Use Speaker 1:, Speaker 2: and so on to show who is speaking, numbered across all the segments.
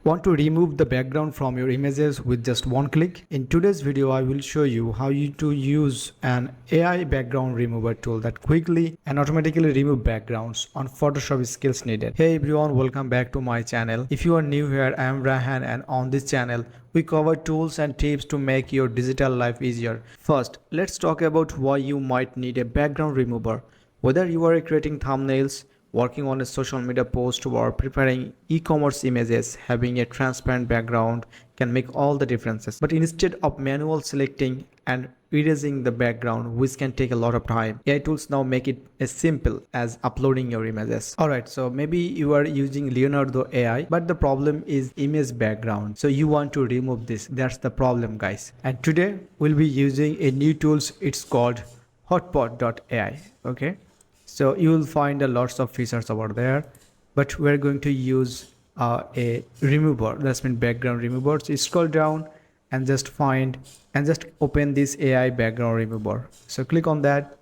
Speaker 1: Want to remove the background from your images with just one click? In today's video, I will show you how you to use an AI background remover tool that quickly and automatically remove backgrounds on Photoshop skills needed. Hey everyone, welcome back to my channel. If you are new here, I am Raihan, and on this channel, we cover tools and tips to make your digital life easier. First, let's talk about why you might need a background remover. Whether you are creating thumbnails, working on a social media post, or preparing e-commerce images, having a transparent background can make all the differences. But instead of manual selecting and erasing the background, which can take a lot of time, AI tools now make it as simple as uploading your images. Alright, so maybe you are using Leonardo AI, but the problem is image background. So you want to remove this. That's the problem, guys. And today we'll be using a new tools. It's called hotpot.ai. Okay, so you will find a lots of features over there, but we're going to use a remover, that's mean background remover. So scroll down and just open this AI background remover. So click on that.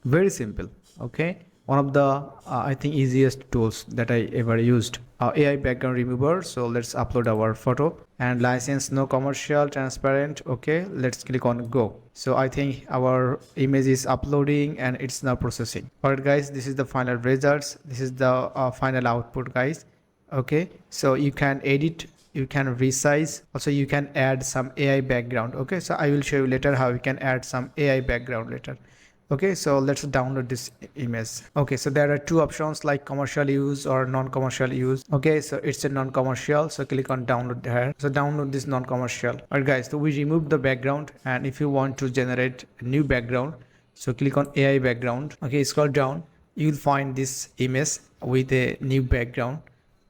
Speaker 1: Very simple. Okay, one of the I think easiest tools that I ever used. AI background remover. So let's upload our photo and license no commercial, transparent. Okay, let's click on go. So I think our image is uploading and it's now processing. All right guys, this is the final results. This is the final output, guys. Okay, so you can edit, you can resize, also you can add some AI background. Okay, so I will show you later how you can add some AI background later. Okay, so let's download this image. Okay, so there are two options like commercial use or non-commercial use. Okay, so it's a non-commercial, so click on download here. So download this non-commercial. All right guys, so we remove the background, and if you want to generate a new background, so click on AI background. Okay, scroll down, you'll find this image with a new background.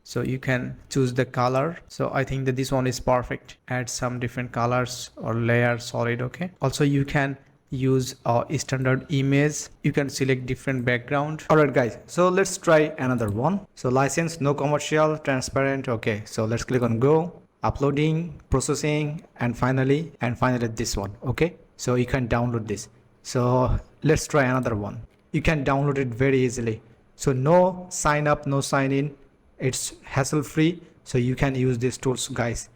Speaker 1: So you can choose the color. So I think that this one is perfect. Add some different colors or layer solid. Okay, also you can use a standard image, you can select different background. All right guys, so let's try another one. So license no commercial, transparent. Okay, so let's click on go, uploading, processing, and finally this one. Okay, so you can download this. So let's try another one. You can download it very easily. So no sign up, no sign in, it's hassle free, so you can use these tools, guys.